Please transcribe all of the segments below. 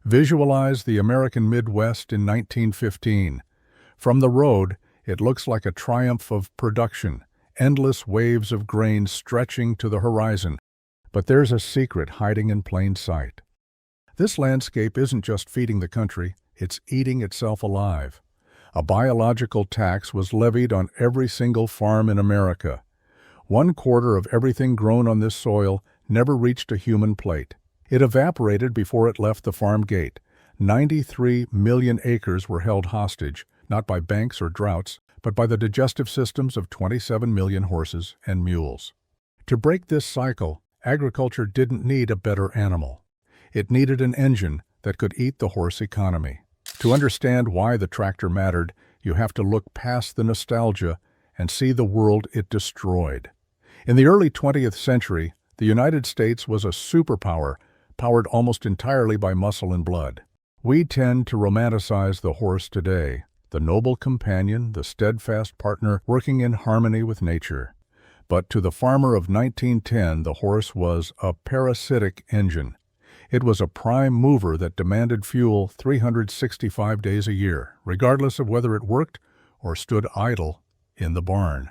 Visualize the American Midwest in 1915. From the road, it looks like a triumph of production, endless waves of grain stretching to the horizon. But there's a secret hiding in plain sight. This landscape isn't just feeding the country, it's eating itself alive. A biological tax was levied on every single farm in America. 1/4 of everything grown on this soil never reached a human plate. It evaporated before it left the farm gate. 93 million acres were held hostage, not by banks or droughts, but by the digestive systems of 27 million horses and mules. To break this cycle, agriculture didn't need a better animal. It needed an engine that could eat the horse economy. To understand why the tractor mattered, you have to look past the nostalgia and see the world it destroyed. In the early 20th century, the United States was a superpower, powered almost entirely by muscle and blood. We tend to romanticize the horse today, the noble companion, the steadfast partner working in harmony with nature. But to the farmer of 1910, the horse was a parasitic engine. It was a prime mover that demanded fuel 365 days a year, regardless of whether it worked or stood idle in the barn.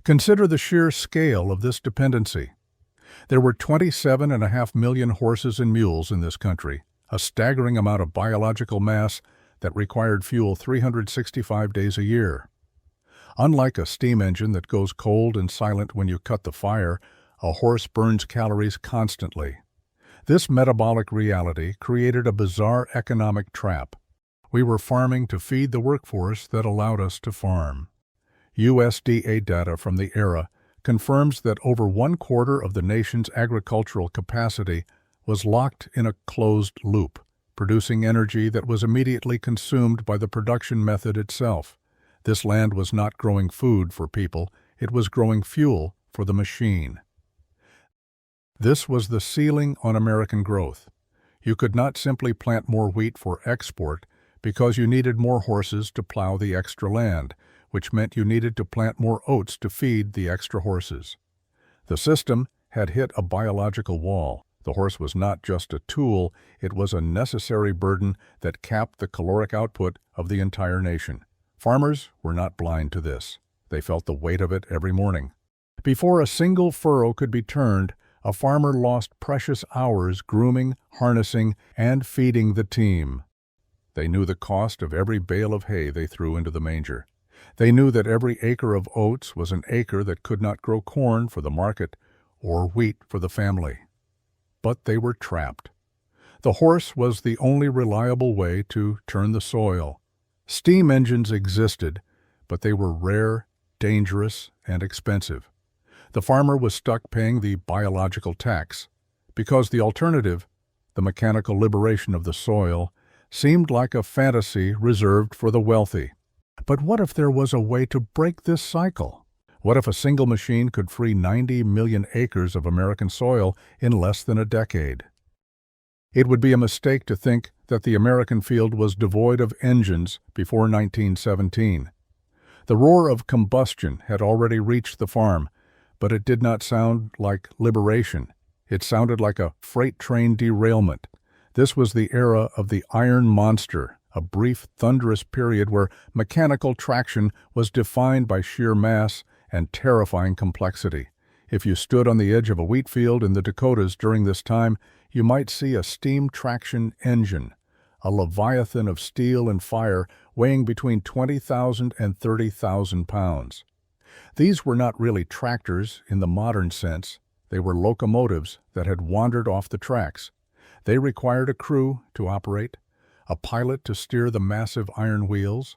Consider the sheer scale of this dependency. There were 27.5 million horses and mules in this country, a staggering amount of biological mass that required fuel 365 days a year. Unlike a steam engine that goes cold and silent when you cut the fire, a horse burns calories constantly. This metabolic reality created a bizarre economic trap. We were farming to feed the workforce that allowed us to farm. USDA data from the era confirms that over 1/4 of the nation's agricultural capacity was locked in a closed loop, producing energy that was immediately consumed by the production method itself. This land was not growing food for people, it was growing fuel for the machine. This was the ceiling on American growth. You could not simply plant more wheat for export because you needed more horses to plow the extra land, which meant you needed to plant more oats to feed the extra horses. The system had hit a biological wall. The horse was not just a tool, it was a necessary burden that capped the caloric output of the entire nation. Farmers were not blind to this. They felt the weight of it every morning. Before a single furrow could be turned, a farmer lost precious hours grooming, harnessing, and feeding the team. They knew the cost of every bale of hay they threw into the manger. They knew that every acre of oats was an acre that could not grow corn for the market or wheat for the family. But they were trapped. The horse was the only reliable way to turn the soil. Steam engines existed, but they were rare, dangerous, and expensive. The farmer was stuck paying the biological tax, because the alternative, the mechanical liberation of the soil, seemed like a fantasy reserved for the wealthy. But what if there was a way to break this cycle? What if a single machine could free 90 million acres of American soil in less than a decade? It would be a mistake to think that the American field was devoid of engines before 1917. The roar of combustion had already reached the farm, but it did not sound like liberation. It sounded like a freight train derailment. This was the era of the iron monster, a brief, thunderous period where mechanical traction was defined by sheer mass and terrifying complexity. If you stood on the edge of a wheat field in the Dakotas during this time, you might see a steam traction engine, a leviathan of steel and fire weighing between 20,000 and 30,000 pounds. These were not really tractors in the modern sense. They were locomotives that had wandered off the tracks. They required a crew to operate, a pilot to steer the massive iron wheels,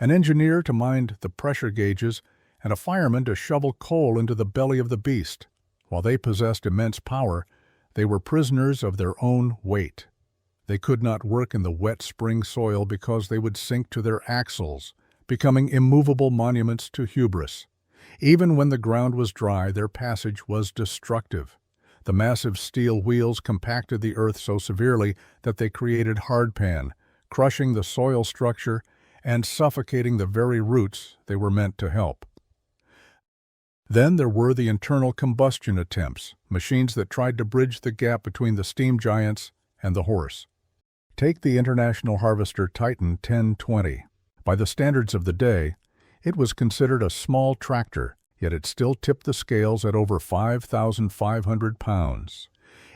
an engineer to mind the pressure gauges, and a fireman to shovel coal into the belly of the beast. While they possessed immense power, they were prisoners of their own weight. They could not work in the wet spring soil because they would sink to their axles, becoming immovable monuments to hubris. Even when the ground was dry, their passage was destructive. The massive steel wheels compacted the earth so severely that they created hardpan, crushing the soil structure and suffocating the very roots they were meant to help. Then there were the internal combustion attempts, machines that tried to bridge the gap between the steam giants and the horse. Take the International Harvester Titan 1020. By the standards of the day, it was considered a small tractor, yet it still tipped the scales at over 5,500 pounds.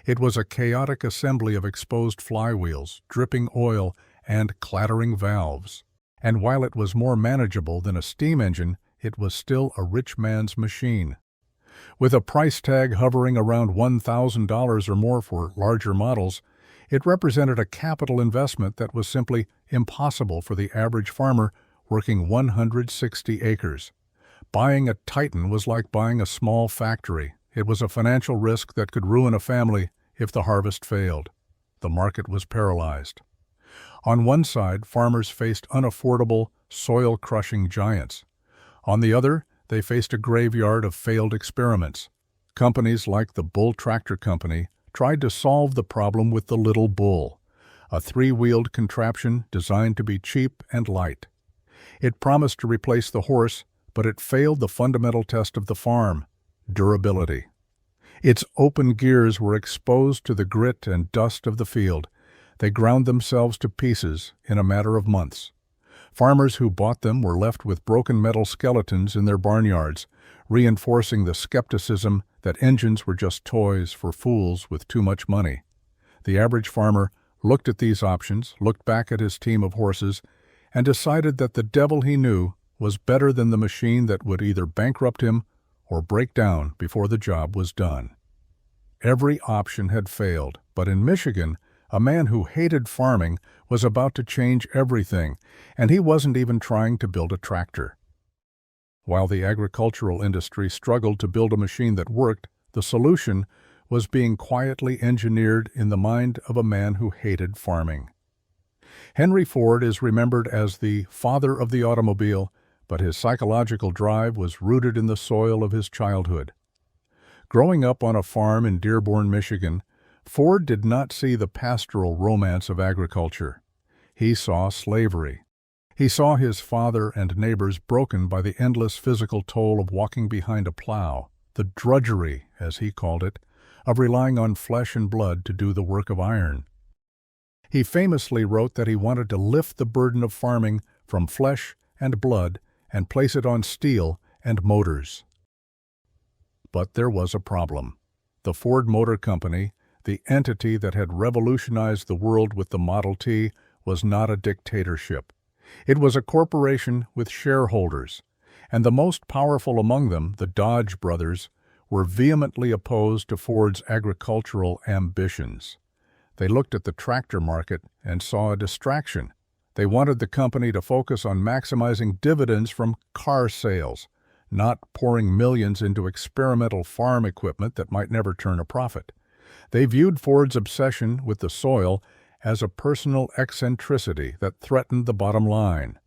It was a chaotic assembly of exposed flywheels, dripping oil, and clattering valves. And while it was more manageable than a steam engine, it was still a rich man's machine. With a price tag hovering around $1,000 or more for larger models, it represented a capital investment that was simply impossible for the average farmer working 160 acres. Buying a Titan was like buying a small factory. It was a financial risk that could ruin a family if the harvest failed. The market was paralyzed. On one side, farmers faced unaffordable, soil-crushing giants. On the other, they faced a graveyard of failed experiments. Companies like the Bull Tractor Company tried to solve the problem with the Little Bull, a three-wheeled contraption designed to be cheap and light. It promised to replace the horse, but it failed the fundamental test of the farm: durability. Its open gears were exposed to the grit and dust of the field. They ground themselves to pieces in a matter of months. Farmers who bought them were left with broken metal skeletons in their barnyards, reinforcing the skepticism that engines were just toys for fools with too much money. The average farmer looked at these options, looked back at his team of horses, and decided that the devil he knew was better than the machine that would either bankrupt him or break down before the job was done. Every option had failed, but in Michigan, a man who hated farming was about to change everything, and he wasn't even trying to build a tractor. While the agricultural industry struggled to build a machine that worked, the solution was being quietly engineered in the mind of a man who hated farming. Henry Ford is remembered as the father of the automobile, but his psychological drive was rooted in the soil of his childhood. Growing up on a farm in Dearborn, Michigan, Ford did not see the pastoral romance of agriculture. He saw slavery. He saw his father and neighbors broken by the endless physical toll of walking behind a plow, the drudgery, as he called it, of relying on flesh and blood to do the work of iron. He famously wrote that he wanted to lift the burden of farming from flesh and blood and place it on steel and motors. But there was a problem. The Ford Motor Company, the entity that had revolutionized the world with the Model T, was not a dictatorship. It was a corporation with shareholders, and the most powerful among them, the Dodge brothers, were vehemently opposed to Ford's agricultural ambitions. They looked at the tractor market and saw a distraction. They wanted the company to focus on maximizing dividends from car sales, not pouring millions into experimental farm equipment that might never turn a profit. They viewed Ford's obsession with the soil as a personal eccentricity that threatened the bottom line.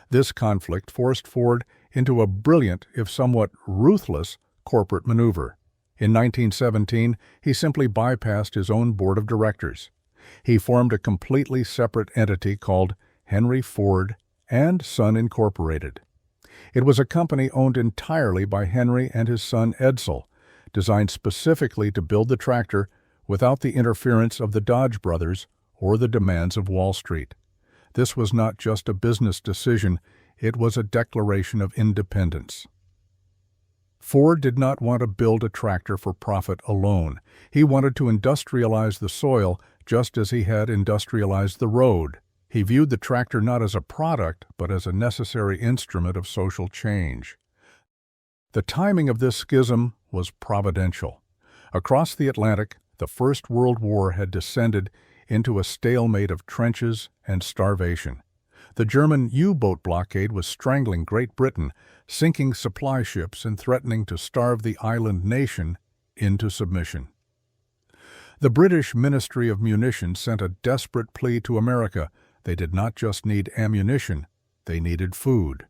This conflict forced Ford into a brilliant, if somewhat ruthless, corporate maneuver. In 1917, he simply bypassed his own board of directors. He formed a completely separate entity called Henry Ford and Son Incorporated. It was a company owned entirely by Henry and his son Edsel, designed specifically to build the tractor without the interference of the Dodge brothers or the demands of Wall Street. This was not just a business decision, it was a declaration of independence. Ford did not want to build a tractor for profit alone. He wanted to industrialize the soil just as he had industrialized the road. He viewed the tractor not as a product, but as a necessary instrument of social change. The timing of this schism was providential. Across the Atlantic, the First World War had descended into a stalemate of trenches and starvation. The German U-boat blockade was strangling Great Britain, sinking supply ships and threatening to starve the island nation into submission. The British Ministry of Munitions sent a desperate plea to America. They did not just need ammunition, they needed food.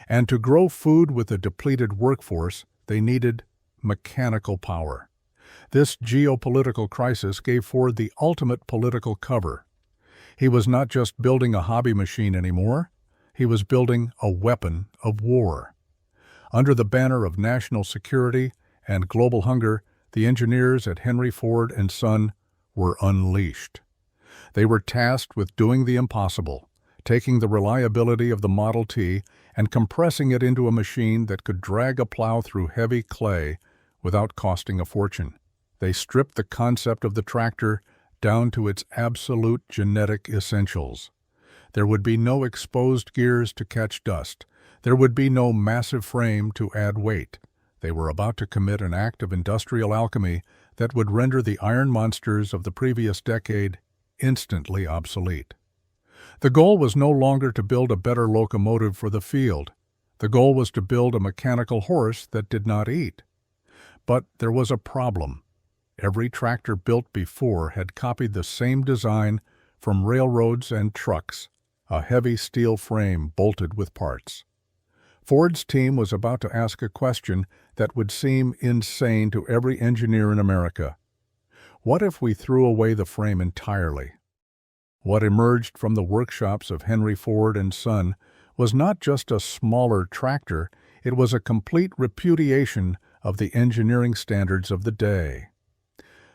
And to grow food with a depleted workforce, they needed mechanical power. This geopolitical crisis gave Ford the ultimate political cover. He was not just building a hobby machine anymore, he was building a weapon of war. Under the banner of national security and global hunger, the engineers at Henry Ford and Son were unleashed. They were tasked with doing the impossible, taking the reliability of the Model T and compressing it into a machine that could drag a plow through heavy clay without costing a fortune. They stripped the concept of the tractor down to its absolute genetic essentials. There would be no exposed gears to catch dust. There would be no massive frame to add weight. They were about to commit an act of industrial alchemy that would render the iron monsters of the previous decade instantly obsolete. The goal was no longer to build a better locomotive for the field. The goal was to build a mechanical horse that did not eat. But there was a problem. Every tractor built before had copied the same design from railroads and trucks, a heavy steel frame bolted with parts. Ford's team was about to ask a question that would seem insane to every engineer in America. What if we threw away the frame entirely? What emerged from the workshops of Henry Ford and Son was not just a smaller tractor, it was a complete repudiation of the engineering standards of the day.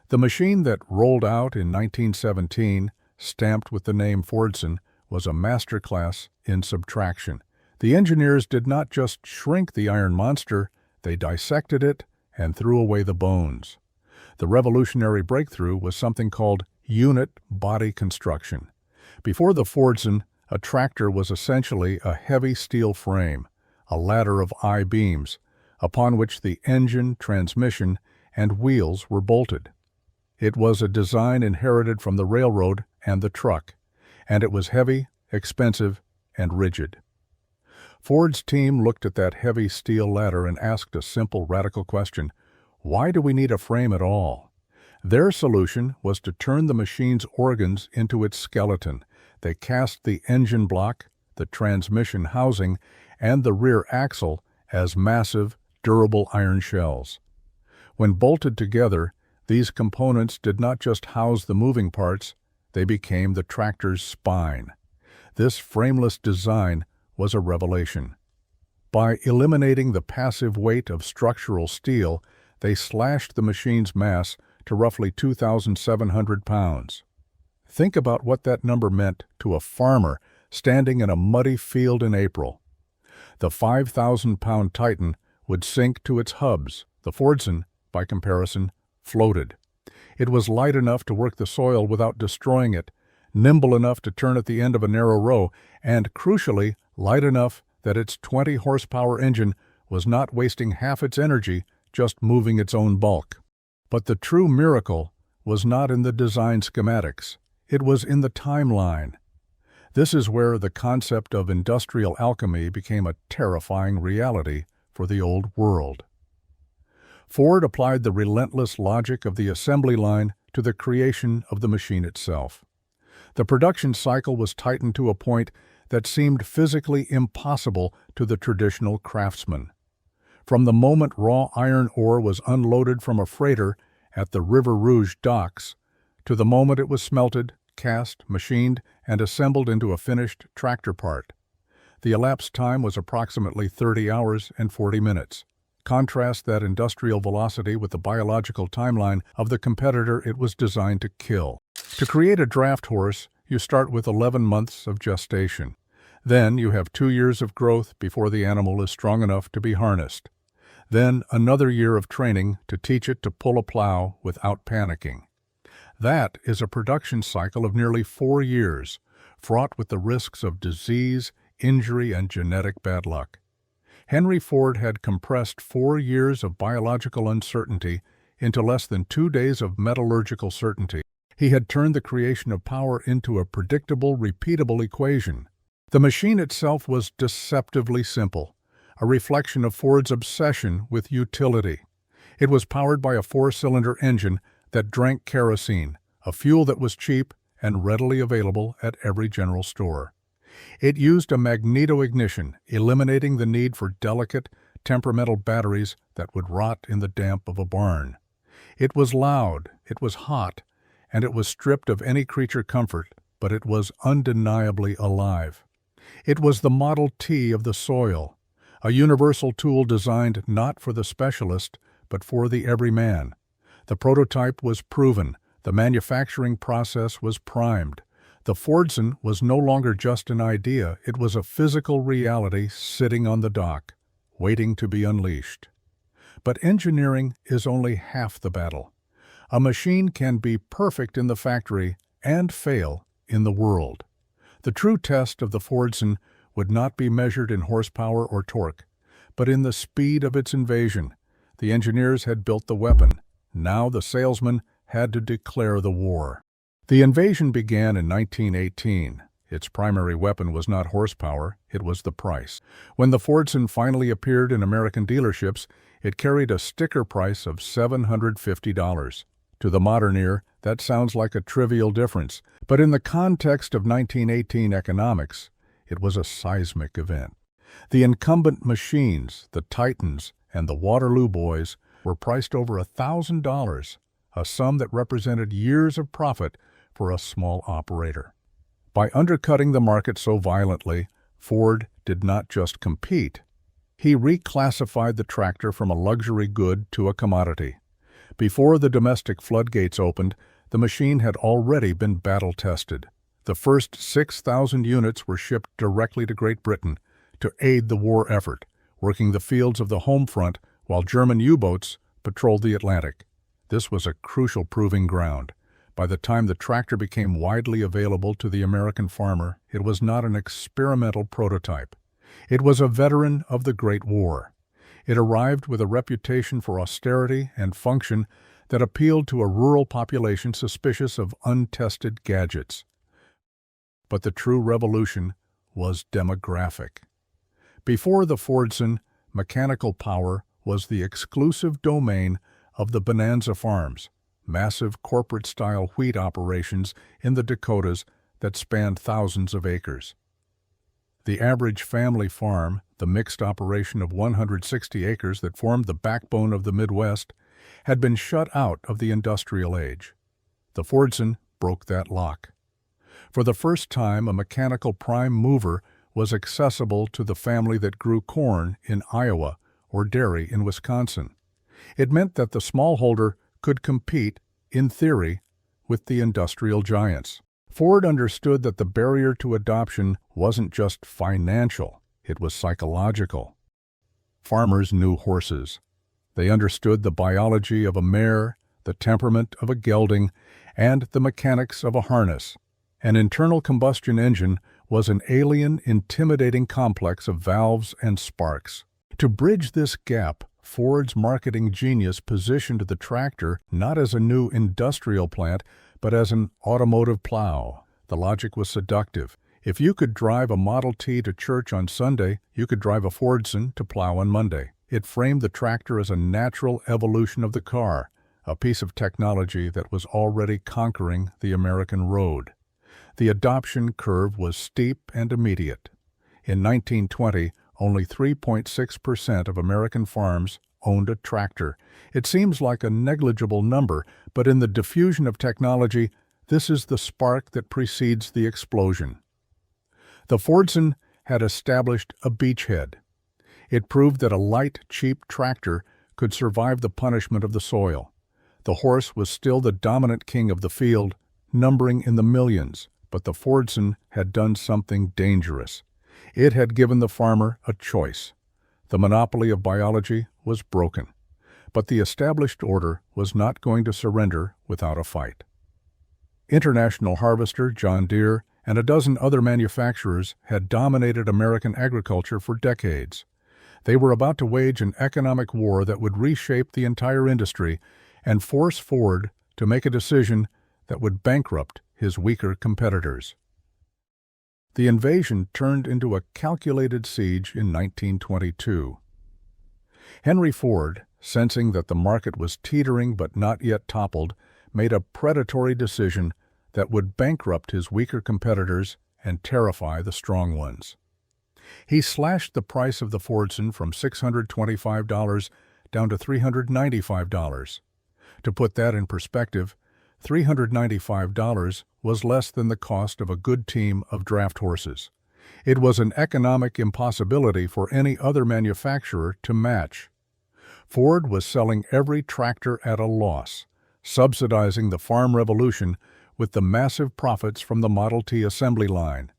The machine that rolled out in 1917, stamped with the name FORDSON, was a masterclass in subtraction. The engineers did not just shrink the iron monster, they dissected it and threw away the bones. The revolutionary breakthrough was something called unit body construction. Before the FORDSON, a tractor was essentially a heavy steel frame, a ladder of I-beams, upon which the engine, transmission, and wheels were bolted. It was a design inherited from the railroad and the truck, and it was heavy, expensive, and rigid. Ford's team looked at that heavy steel ladder and asked a simple, radical question: why do we need a frame at all? Their solution was to turn the machine's organs into its skeleton. They cast the engine block, the transmission housing, and the rear axle as massive, durable iron shells. When bolted together, these components did not just house the moving parts, they became the tractor's spine. This frameless design was a revelation. By eliminating the passive weight of structural steel, they slashed the machine's mass to roughly 2,700 pounds. Think about what that number meant to a farmer standing in a muddy field in April. The 5,000-pound Titan would sink to its hubs. The FORDSON, by comparison, floated. It was light enough to work the soil without destroying it, nimble enough to turn at the end of a narrow row, and, crucially, light enough that its 20-horsepower engine was not wasting half its energy just moving its own bulk. But the true miracle was not in the design schematics. It was in the timeline. This is where the concept of industrial alchemy became a terrifying reality for the old world. Ford applied the relentless logic of the assembly line to the creation of the machine itself. The production cycle was tightened to a point that seemed physically impossible to the traditional craftsman. From the moment raw iron ore was unloaded from a freighter at the River Rouge docks, to the moment it was smelted, cast, machined, and assembled into a finished tractor part, the elapsed time was approximately 30 hours and 40 minutes. Contrast that industrial velocity with the biological timeline of the competitor it was designed to kill. To create a draft horse, you start with 11 months of gestation. Then you have 2 years of growth before the animal is strong enough to be harnessed. Then another year of training to teach it to pull a plow without panicking. That is a production cycle of nearly 4 years, fraught with the risks of disease, injury, and genetic bad luck. Henry Ford had compressed 4 years of biological uncertainty into less than 2 days of metallurgical certainty. He had turned the creation of power into a predictable, repeatable equation. The machine itself was deceptively simple, a reflection of Ford's obsession with utility. It was powered by a 4-cylinder engine that drank kerosene, a fuel that was cheap and readily available at every general store. It used a magneto-ignition, eliminating the need for delicate, temperamental batteries that would rot in the damp of a barn. It was loud, it was hot, and it was stripped of any creature comfort, but it was undeniably alive. It was the Model T of the soil, a universal tool designed not for the specialist, but for the everyman. The prototype was proven, The manufacturing process was primed. The FORDSON was no longer just an idea, it was a physical reality sitting on the dock, waiting to be unleashed. But engineering is only half the battle. A machine can be perfect in the factory and fail in the world. The true test of the FORDSON would not be measured in horsepower or torque, but in the speed of its invasion. The engineers had built the weapon. Now the salesman had to declare the war. The invasion began in 1918. Its primary weapon was not horsepower, it was the price. When the FORDSON finally appeared in American dealerships, it carried a sticker price of $750. To the modern ear, that sounds like a trivial difference, but in the context of 1918 economics, it was a seismic event. The incumbent machines, the Titans, and the Waterloo Boys were priced over $1,000, a sum that represented years of profit for a small operator. By undercutting the market so violently, Ford did not just compete. He reclassified the tractor from a luxury good to a commodity. Before the domestic floodgates opened, the machine had already been battle-tested. The first 6,000 units were shipped directly to Great Britain to aid the war effort, working the fields of the home front while German U-boats patrolled the Atlantic. This was a crucial proving ground. By the time the tractor became widely available to the American farmer, it was not an experimental prototype. It was a veteran of the Great War. It arrived with a reputation for austerity and function that appealed to a rural population suspicious of untested gadgets. But the true revolution was demographic. Before the FORDSON, mechanical power was the exclusive domain of the Bonanza Farms, massive corporate-style wheat operations in the Dakotas that spanned thousands of acres. The average family farm, the mixed operation of 160 acres that formed the backbone of the Midwest, had been shut out of the industrial age. The FORDSON broke that lock. For the first time, a mechanical prime mover was accessible to the family that grew corn in Iowa or dairy in Wisconsin. It meant that the smallholder could compete, in theory, with the industrial giants. Ford understood that the barrier to adoption wasn't just financial, it was psychological. Farmers knew horses. They understood the biology of a mare, the temperament of a gelding, and the mechanics of a harness. An internal combustion engine was an alien, intimidating complex of valves and sparks. To bridge this gap, Ford's marketing genius positioned the tractor not as a new industrial plant, but as an automotive plow. The logic was seductive. If you could drive a Model T to church on Sunday, you could drive a FORDSON to plow on Monday. It framed the tractor as a natural evolution of the car, a piece of technology that was already conquering the American road. The adoption curve was steep and immediate. In 1920, only 3.6% of American farms owned a tractor. It seems like a negligible number, but in the diffusion of technology, this is the spark that precedes the explosion. The FORDSON had established a beachhead. It proved that a light, cheap tractor could survive the punishment of the soil. The horse was still the dominant king of the field, numbering in the millions, but the FORDSON had done something dangerous. It had given the farmer a choice. The monopoly of biology was broken, but the established order was not going to surrender without a fight. International Harvester, John Deere, and a dozen other manufacturers had dominated American agriculture for decades. They were about to wage an economic war that would reshape the entire industry and force Ford to make a decision that would bankrupt his weaker competitors. The invasion turned into a calculated siege in 1922. Henry Ford, sensing that the market was teetering but not yet toppled, made a predatory decision that would bankrupt his weaker competitors and terrify the strong ones. He slashed the price of the FORDSON from $625 down to $395. To put that in perspective, $395 was less than the cost of a good team of draft horses. It was an economic impossibility for any other manufacturer to match. Ford was selling every tractor at a loss. subsidizing the farm revolution with the massive profits from the Model T assembly line.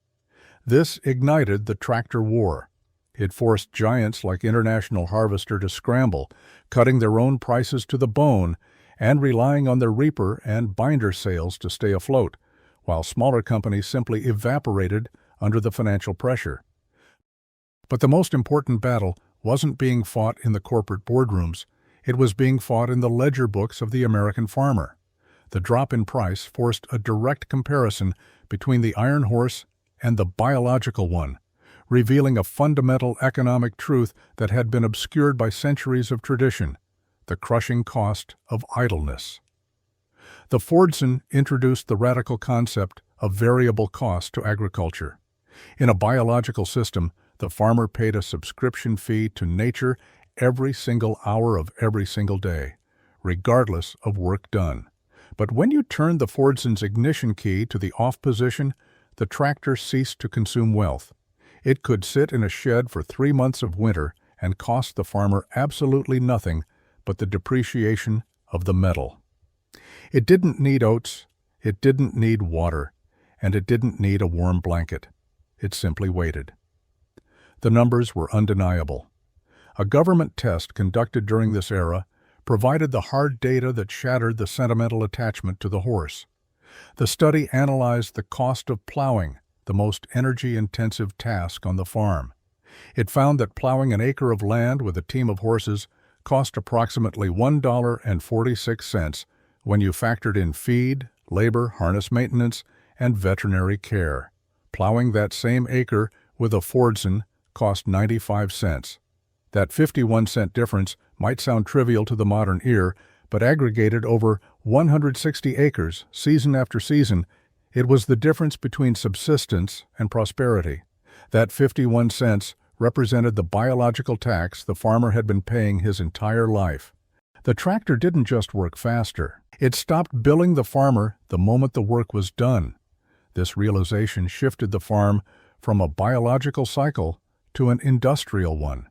This ignited the tractor war. It forced giants like International Harvester to scramble, cutting their own prices to the bone and relying on their reaper and binder sales to stay afloat, while smaller companies simply evaporated under the financial pressure. But the most important battle wasn't being fought in the corporate boardrooms. It was being fought in the ledger books of the American farmer. The drop in price forced a direct comparison between the iron horse and the biological one, revealing a fundamental economic truth that had been obscured by centuries of tradition: the crushing cost of idleness. The FORDSON introduced the radical concept of variable cost to agriculture. In a biological system, the farmer paid a subscription fee to nature every single hour of every single day, regardless of work done. But when you turned the FORDSON's ignition key to the off position, the tractor ceased to consume wealth. It could sit in a shed for 3 months of winter and cost the farmer absolutely nothing but the depreciation of the metal. It didn't need oats, it didn't need water, and it didn't need a warm blanket. It simply waited. The numbers were undeniable. A government test conducted during this era provided the hard data that shattered the sentimental attachment to the horse. The study analyzed the cost of plowing, the most energy-intensive task on the farm. It found that plowing an acre of land with a team of horses cost approximately $1.46 when you factored in feed, labor, harness maintenance, and veterinary care. Plowing that same acre with a FORDSON cost 95 cents. That 51-cent difference might sound trivial to the modern ear, but aggregated over 160 acres, season after season, it was the difference between subsistence and prosperity. That 51 cents represented the biological tax the farmer had been paying his entire life. The tractor didn't just work faster. It stopped billing the farmer the moment the work was done. This realization shifted the farm from a biological cycle to an industrial one.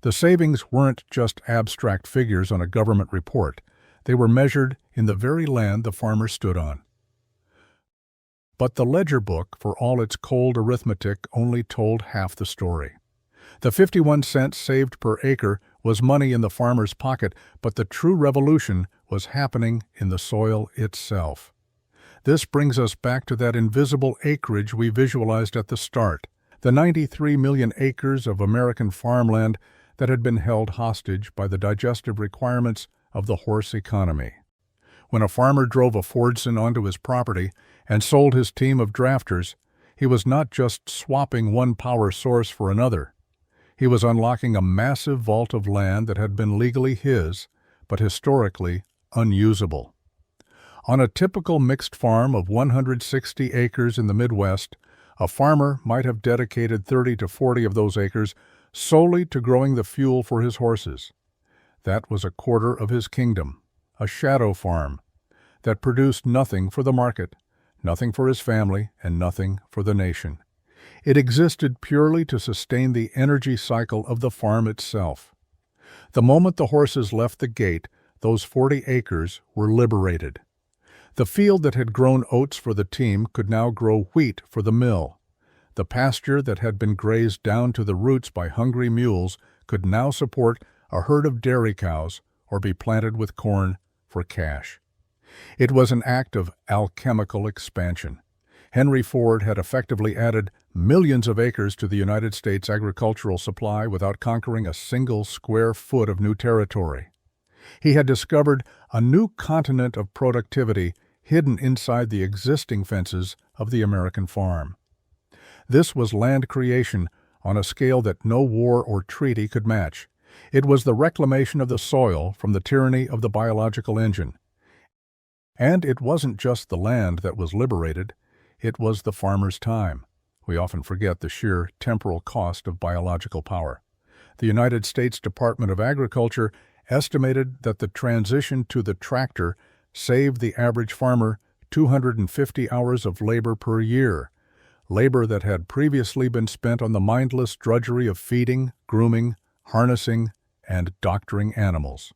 The savings weren't just abstract figures on a government report. They were measured in the very land the farmer stood on. But the ledger book, for all its cold arithmetic, only told half the story. The 51 cents saved per acre was money in the farmer's pocket, but the true revolution was happening in the soil itself. This brings us back to that invisible acreage we visualized at the start, the 93 million acres of American farmland that had been held hostage by the digestive requirements of the horse economy. When a farmer drove a FORDSON onto his property and sold his team of drafters, he was not just swapping one power source for another. He was unlocking a massive vault of land that had been legally his, but historically unusable. On a typical mixed farm of 160 acres in the Midwest, a farmer might have dedicated 30 to 40 of those acres solely to growing the fuel for his horses. That was a quarter of his kingdom, a shadow farm, that produced nothing for the market, nothing for his family, and nothing for the nation. It existed purely to sustain the energy cycle of the farm itself. The moment the horses left the gate, those 40 acres were liberated. The field that had grown oats for the team could now grow wheat for the mill. The pasture that had been grazed down to the roots by hungry mules could now support a herd of dairy cows or be planted with corn for cash. It was an act of alchemical expansion. Henry Ford had effectively added millions of acres to the United States agricultural supply without conquering a single square foot of new territory. He had discovered a new continent of productivity hidden inside the existing fences of the American farm. This was land creation on a scale that no war or treaty could match. It was the reclamation of the soil from the tyranny of the biological engine. And it wasn't just the land that was liberated, it was the farmer's time. We often forget the sheer temporal cost of biological power. The United States Department of Agriculture estimated that the transition to the tractor saved the average farmer 250 hours of labor per year, labor that had previously been spent on the mindless drudgery of feeding, grooming, harnessing, and doctoring animals.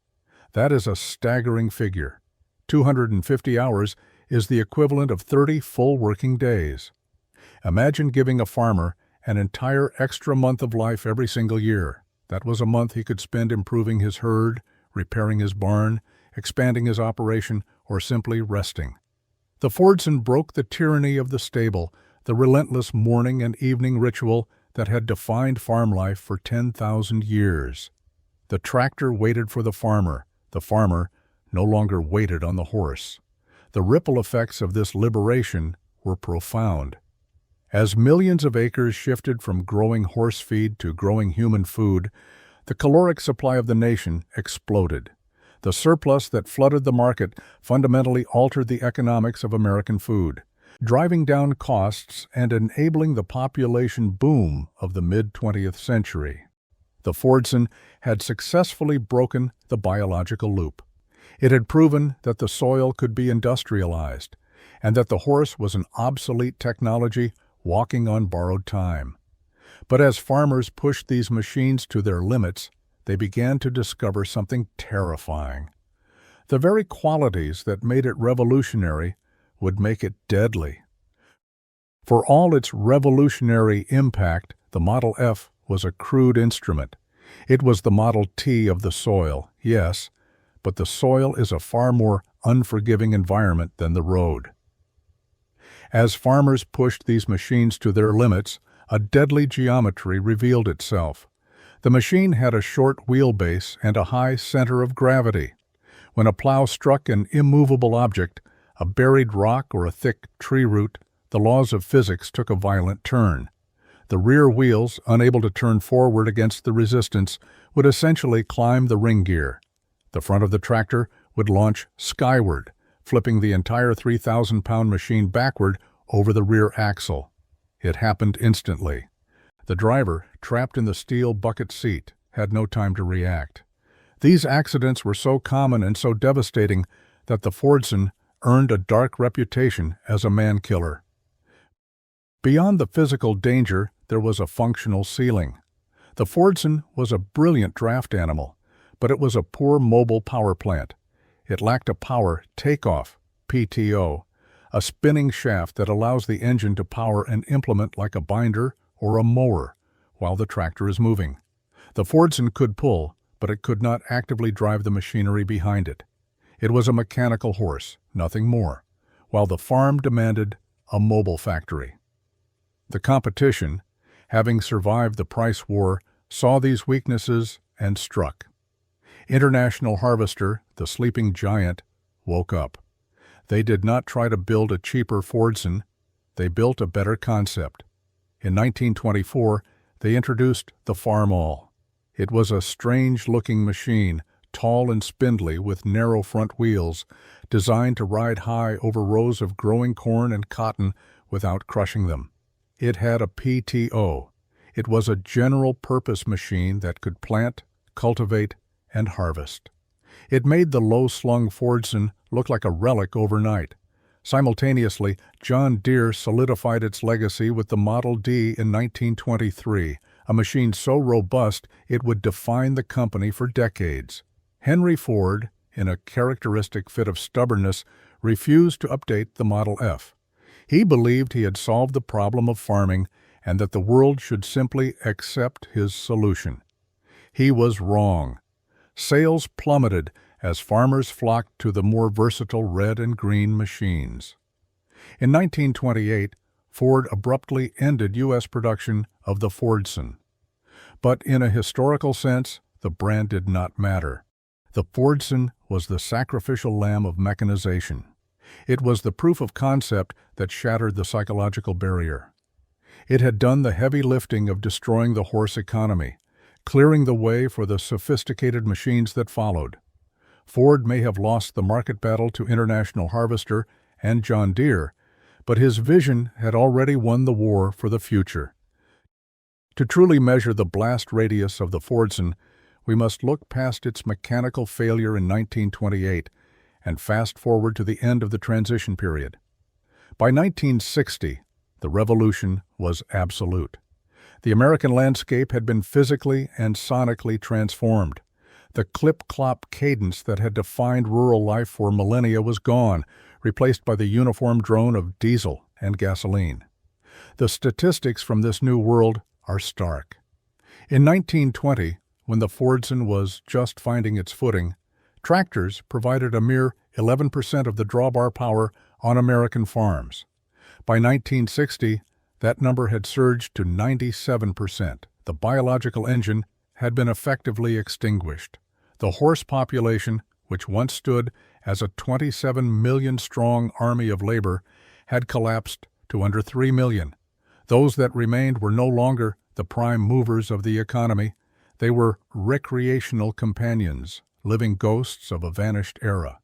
That is a staggering figure. 250 hours is the equivalent of 30 full working days. Imagine giving a farmer an entire extra month of life every single year. That was a month he could spend improving his herd, repairing his barn, expanding his operation, or simply resting. The FORDSON broke the tyranny of the stable, the relentless morning and evening ritual that had defined farm life for 10,000 years. The tractor waited for the farmer no longer waited on the horse. The ripple effects of this liberation were profound. As millions of acres shifted from growing horse feed to growing human food, the caloric supply of the nation exploded. The surplus that flooded the market fundamentally altered the economics of American food, driving down costs and enabling the population boom of the mid-20th century. The FORDSON had successfully broken the biological loop. It had proven that the soil could be industrialized, and that the horse was an obsolete technology walking on borrowed time. But as farmers pushed these machines to their limits, they began to discover something terrifying. The very qualities that made it revolutionary would make it deadly. For all its revolutionary impact, the Model F was a crude instrument. It was the Model T of the soil, yes, but the soil is a far more unforgiving environment than the road. As farmers pushed these machines to their limits, a deadly geometry revealed itself. The machine had a short wheelbase and a high center of gravity. When a plow struck an immovable object, a buried rock or a thick tree root, the laws of physics took a violent turn. The rear wheels, unable to turn forward against the resistance, would essentially climb the ring gear. The front of the tractor would launch skyward, flipping the entire 3,000-pound machine backward over the rear axle. It happened instantly. The driver, trapped in the steel bucket seat, had no time to react. These accidents were so common and so devastating that the FORDSON earned a dark reputation as a man-killer. Beyond the physical danger, there was a functional ceiling. The FORDSON was a brilliant draft animal, but it was a poor mobile power plant. It lacked a power takeoff, PTO, a spinning shaft that allows the engine to power an implement like a binder or a mower while the tractor is moving. The FORDSON could pull, but it could not actively drive the machinery behind it. It was a mechanical horse, nothing more, while the farm demanded a mobile factory. The competition, having survived the price war, saw these weaknesses and struck. International Harvester, the sleeping giant, woke up. They did not try to build a cheaper FORDSON, they built a better concept. In 1924, they introduced the Farmall. It was a strange-looking machine, tall and spindly with narrow front wheels, designed to ride high over rows of growing corn and cotton without crushing them. It had a PTO. It was a general-purpose machine that could plant, cultivate, and harvest. It made the low-slung FORDSON look like a relic overnight. Simultaneously, John Deere solidified its legacy with the Model D in 1923, a machine so robust it would define the company for decades. Henry Ford, in a characteristic fit of stubbornness, refused to update the Model F. He believed he had solved the problem of farming and that the world should simply accept his solution. He was wrong. Sales plummeted as farmers flocked to the more versatile red and green machines. In 1928, Ford abruptly ended U.S. production of the FORDSON. But in a historical sense, the brand did not matter. The FORDSON was the sacrificial lamb of mechanization. It was the proof of concept that shattered the psychological barrier. It had done the heavy lifting of destroying the horse economy, clearing the way for the sophisticated machines that followed. Ford may have lost the market battle to International Harvester and John Deere, but his vision had already won the war for the future. To truly measure the blast radius of the FORDSON, we must look past its mechanical failure in 1928 and fast forward to the end of the transition period. By 1960, the revolution was absolute. The American landscape had been physically and sonically transformed. The clip-clop cadence that had defined rural life for millennia was gone, replaced by the uniform drone of diesel and gasoline. The statistics from this new world are stark. In 1920, when the FORDSON was just finding its footing, tractors provided a mere 11% of the drawbar power on American farms. By 1960, that number had surged to 97%. The biological engine had been effectively extinguished. The horse population, which once stood as a 27 million-strong army of labor, had collapsed to under 3 million. Those that remained were no longer the prime movers of the economy. They were recreational companions, living ghosts of a vanished era.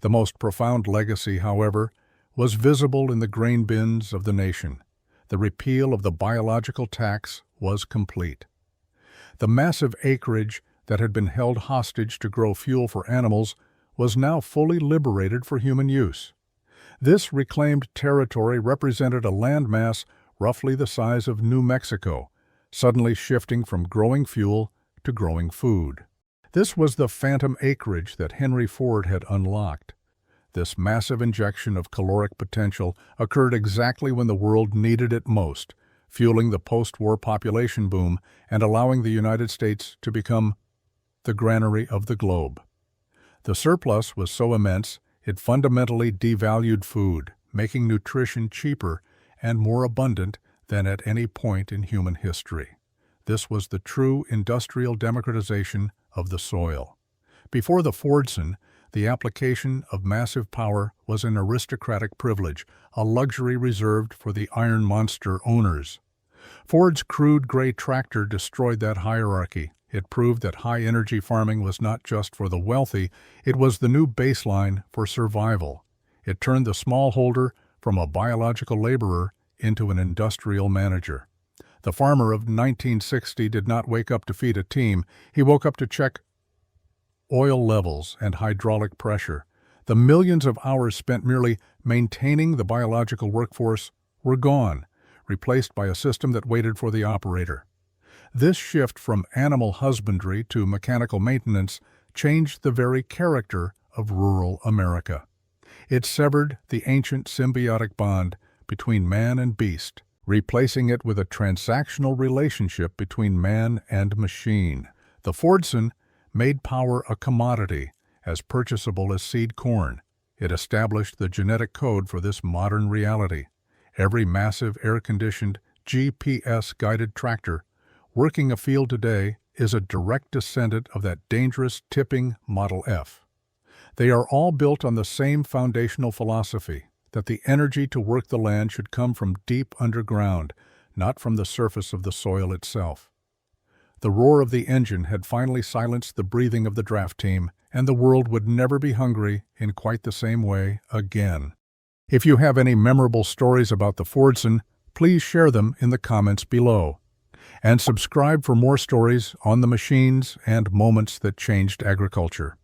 The most profound legacy, however, was visible in the grain bins of the nation. The repeal of the biological tax was complete. The massive acreage that had been held hostage to grow fuel for animals was now fully liberated for human use. This reclaimed territory represented a landmass roughly the size of New Mexico, suddenly shifting from growing fuel to growing food. This was the phantom acreage that Henry Ford had unlocked. This massive injection of caloric potential occurred exactly when the world needed it most, fueling the post-war population boom and allowing the United States to become the granary of the globe. The surplus was so immense, it fundamentally devalued food, making nutrition cheaper and more abundant than at any point in human history. This was the true industrial democratization of the soil. Before the FORDSON, the application of massive power was an aristocratic privilege, a luxury reserved for the iron monster owners. Ford's crude gray tractor destroyed that hierarchy. It proved that high-energy farming was not just for the wealthy, it was the new baseline for survival. It turned the smallholder from a biological laborer into an industrial manager. The farmer of 1960 did not wake up to feed a team. He woke up to check oil levels and hydraulic pressure. The millions of hours spent merely maintaining the biological workforce were gone, replaced by a system that waited for the operator. This shift from animal husbandry to mechanical maintenance changed the very character of rural America. It severed the ancient symbiotic bond between man and beast, replacing it with a transactional relationship between man and machine. The FORDSON made power a commodity, as purchasable as seed corn. It established the genetic code for this modern reality. Every massive air-conditioned, GPS-guided tractor working a field today is a direct descendant of that dangerous tipping Model F. They are all built on the same foundational philosophy, that the energy to work the land should come from deep underground, not from the surface of the soil itself. The roar of the engine had finally silenced the breathing of the draft team, and the world would never be hungry in quite the same way again. If you have any memorable stories about the FORDSON, please share them in the comments below. And subscribe for more stories on the machines and moments that changed agriculture.